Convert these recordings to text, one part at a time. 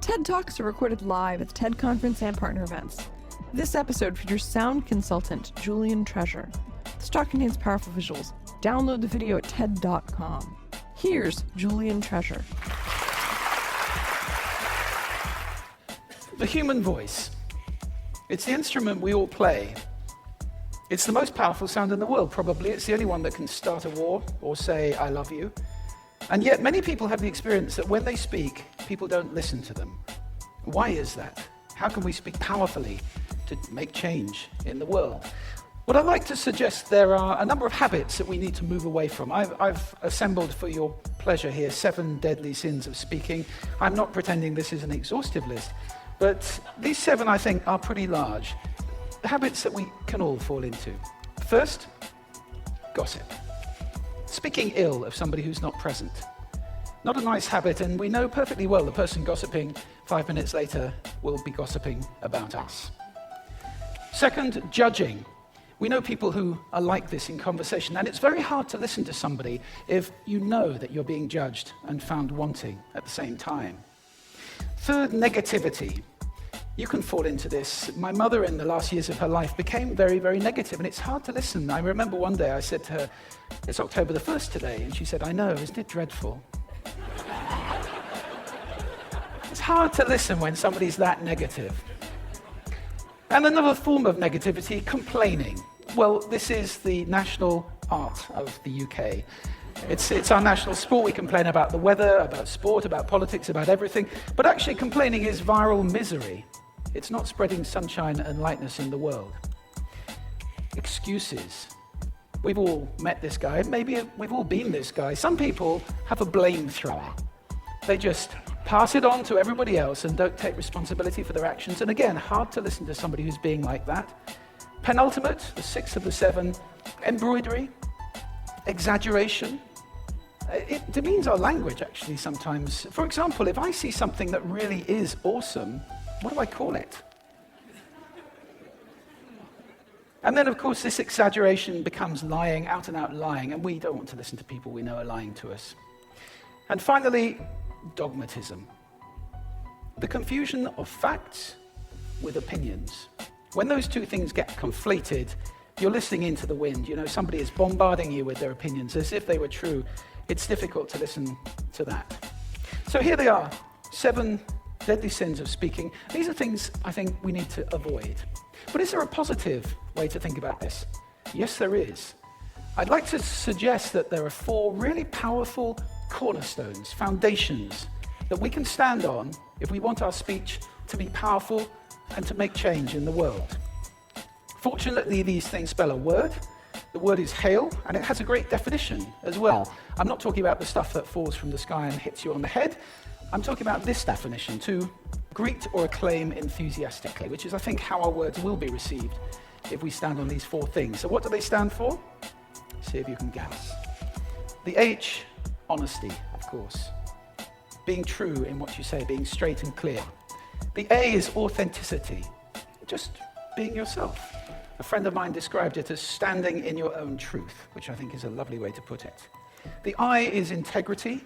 TED Talks are recorded live at the TED Conference and partner events. This episode features sound consultant Julian. This talk contains powerful visuals. Download the video at TED.com. Here's Julian. The human voice. It's the instrument we all play. It's the most powerful sound in the world, probably. It's the only one that can start a war or say, I love you. And yet many people have the experience that when they speak, people don't listen to them. Why is that? How can we speak powerfully to make change in the world? Well, I'd like to suggest there are a number of habits that we need to move away from. I've assembled for your pleasure here 7 deadly sins of speaking. I'm not pretending this is an exhaustive list, but these 7, I think, are pretty large. The habits that we can all fall into. First, gossip. Speaking ill of somebody who's not present. Not a nice habit, and we know perfectly well the person gossiping 5 minutes later will be gossiping about us. Second, judging. We know people who are like this in conversation, and it's very hard to listen to somebody if you know that you're being judged and found wanting at the same time. Third, negativity. You can fall into this. My mother, in the last years of her life, became very, very negative, and it's hard to listen. I remember one day I said to her, it's October the 1st today, and she said, I know, isn't it dreadful? It's hard to listen when somebody's that negative. And another form of negativity, complaining. Well, this is the national art of the UK. It's our national sport. We complain about the weather, about sport, about politics, about everything. But actually, complaining is viral misery. It's not spreading sunshine and lightness in the world. Excuses. We've all met this guy. Maybe we've all been this guy. Some people have a blame thrower. They just pass it on to everybody else and don't take responsibility for their actions. And again, hard to listen to somebody who's being like that. Penultimate, the 6th of the 7, embroidery, exaggeration. It demeans our language, actually, sometimes. For example, if I see something that really is awesome, what do I call it? And then, of course, this exaggeration becomes lying, out and out lying, and we don't want to listen to people we know are lying to us. And finally, dogmatism. The confusion of facts with opinions. When those two things get conflated, you're listening into the wind. You know, somebody is bombarding you with their opinions as if they were true. It's difficult to listen to that. So here they are, 7 deadly sins of speaking. These are things I think we need to avoid. But is there a positive way to think about this? Yes, there is. I'd like to suggest that there are 4 really powerful cornerstones, foundations, that we can stand on if we want our speech to be powerful and to make change in the world. Fortunately, these things spell a word. The word is hail, and it has a great definition as well. I'm not talking about the stuff that falls from the sky and hits you on the head. I'm talking about this definition, to greet or acclaim enthusiastically, which is, I think, how our words will be received if we stand on these 4 things. So what do they stand for? See if you can guess. The H, honesty, of course. Being true in what you say, being straight and clear. The A is authenticity, just being yourself. A friend of mine described it as standing in your own truth, which I think is a lovely way to put it. The I is integrity,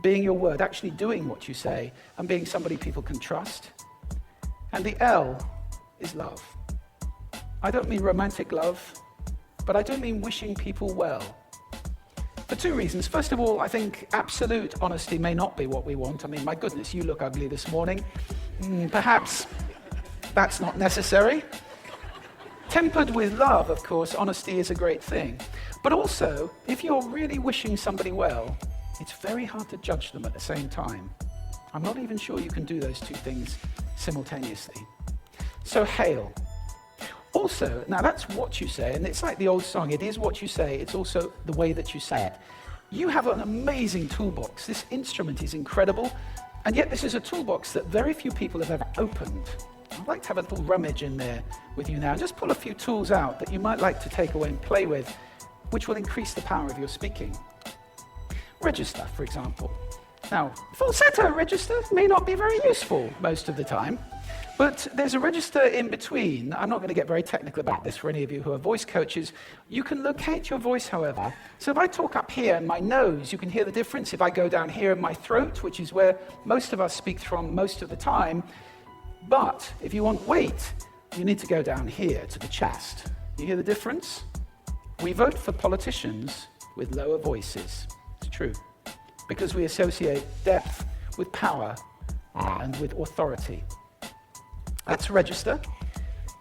being your word, actually doing what you say, and being somebody people can trust. And the L is love. I don't mean romantic love, but I do mean wishing people well. For 2 reasons. First of all, I think absolute honesty may not be what we want. I mean, my goodness, you look ugly this morning. Perhaps that's not necessary. Tempered with love, of course, honesty is a great thing. But also, if you're really wishing somebody well, it's very hard to judge them at the same time. I'm not even sure you can do those 2 things simultaneously. So hail. Also, now that's what you say, and it's like the old song, it is what you say, it's also the way that you say it. You have an amazing toolbox. This instrument is incredible, and yet this is a toolbox that very few people have ever opened. I'd like to have a little rummage in there with you now. Just pull a few tools out that you might like to take away and play with, which will increase the power of your speaking. Register, for example. Now, falsetto register may not be very useful most of the time, but there's a register in between. I'm not going to get very technical about this for any of you who are voice coaches. You can locate your voice, however. So if I talk up here in my nose, you can hear the difference. If I go down here in my throat, which is where most of us speak from most of the time, but if you want weight, you need to go down here to the chest. You hear the difference? We vote for politicians with lower voices. It's true. Because we associate depth with power and with authority. That's register.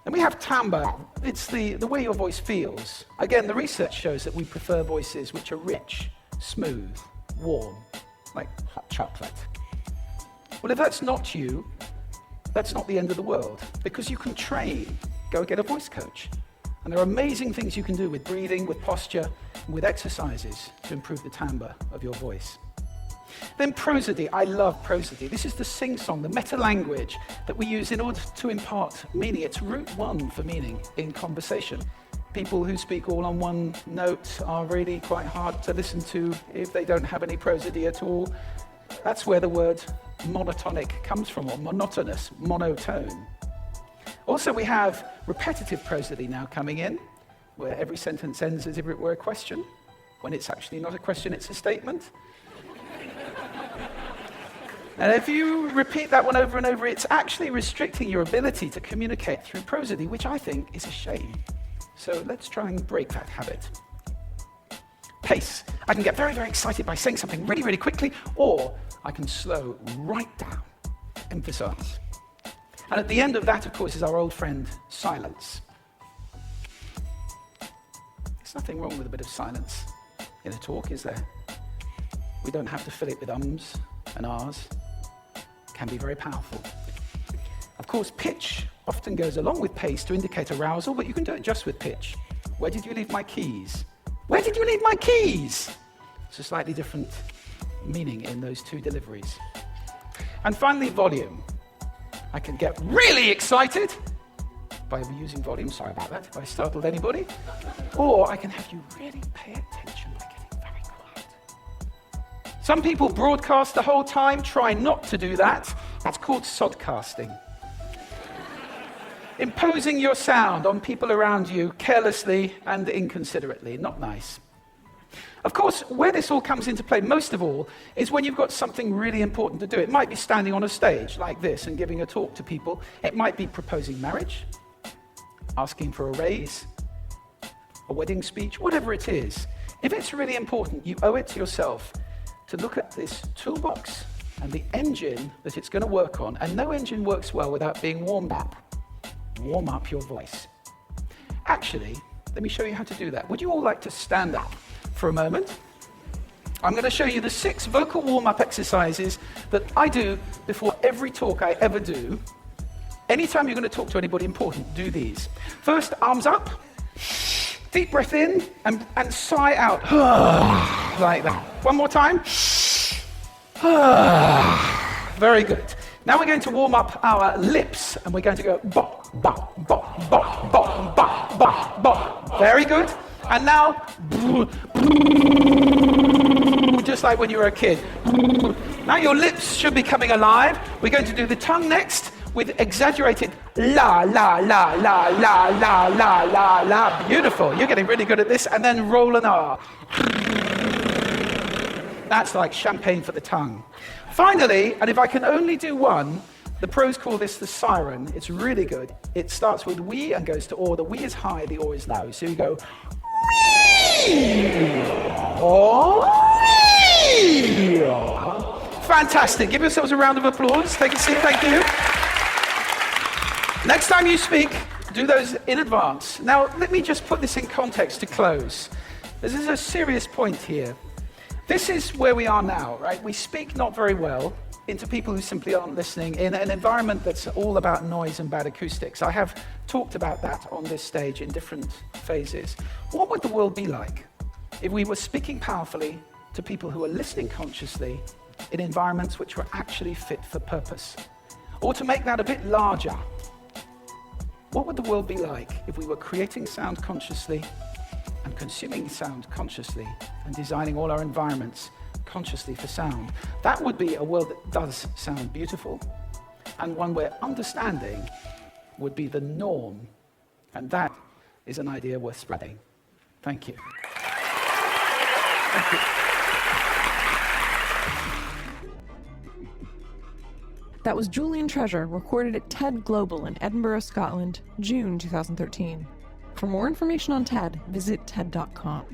And we have timbre. It's the way your voice feels. Again, the research shows that we prefer voices which are rich, smooth, warm, like hot chocolate. Well, if that's not you, that's not the end of the world, because you can train. Go get a voice coach. And there are amazing things you can do with breathing, with posture, and with exercises to improve the timbre of your voice. Then prosody. I love prosody. This is the sing-song, the meta-language that we use in order to impart meaning. It's route one for meaning in conversation. People who speak all on one note are really quite hard to listen to if they don't have any prosody at all. That's where the word monotonic comes from, or monotonous, monotone. Also, we have repetitive prosody now coming in, where every sentence ends as if it were a question, when it's actually not a question, it's a statement. And if you repeat that one over and over, it's actually restricting your ability to communicate through prosody, which I think is a shame. So let's try and break that habit. Pace. I can get very, very excited by saying something really, really quickly, or I can slow right down, emphasize. And at the end of that, of course, is our old friend, silence. There's nothing wrong with a bit of silence in a talk, is there? We don't have to fill it with ums and ahs. Can be very powerful. Of course, pitch often goes along with pace to indicate arousal, but you can do it just with pitch. Where did you leave my keys? Where did you leave my keys? It's a slightly different meaning in those two deliveries. And finally, volume. I can get really excited by using volume. Sorry about that if I startled anybody. Or I can have you really pay attention by getting very quiet. Some people broadcast the whole time. Try not to do that. That's called sodcasting. Imposing your sound on people around you carelessly and inconsiderately. Not nice. Of course, where this all comes into play most of all is when you've got something really important to do. It might be standing on a stage like this and giving a talk to people. It might be proposing marriage, asking for a raise, a wedding speech, whatever it is. If it's really important, you owe it to yourself to look at this toolbox and the engine that it's going to work on. And no engine works well without being warmed up. Warm up your voice. Actually, let me show you how to do that. Would you all like to stand up for a moment? I'm going to show you the 6 vocal warm-up exercises that I do before every talk I ever do. Anytime you're going to talk to anybody important, do these. First, arms up, deep breath in, and sigh out. Like that. One more time. Very good. Now we're going to warm up our lips, and we're going to go bop, bop, bop, bop, bop, bop, bop, bop. Very good. And now, just like when you were a kid. Now your lips should be coming alive. We're going to do the tongue next with exaggerated la, la, la, la, la, la, la, la, la. Beautiful. You're getting really good at this. And then roll an R. That's like champagne for the tongue. Finally, and if I can only do one, the pros call this the siren. It's really good. It starts with wee and goes to or. The wee is high, the or is low. So you go wee, or wee. Fantastic. Give yourselves a round of applause. Take a seat. Thank you. Next time you speak, do those in advance. Now, let me just put this in context to close. This is a serious point here. This is where we are now, right? We speak not very well into people who simply aren't listening in an environment that's all about noise and bad acoustics. I have talked about that on this stage in different phases. What would the world be like if we were speaking powerfully to people who are listening consciously in environments which were actually fit for purpose? Or to make that a bit larger, what would the world be like if we were creating sound consciously and consuming sound consciously and designing all our environments consciously for sound. That would be a world that does sound beautiful, and one where understanding would be the norm. And that is an idea worth spreading. Thank you. Thank you. That was Julian Treasure, recorded at TED Global in Edinburgh, Scotland, June 2013. For more information on TED, visit TED.com.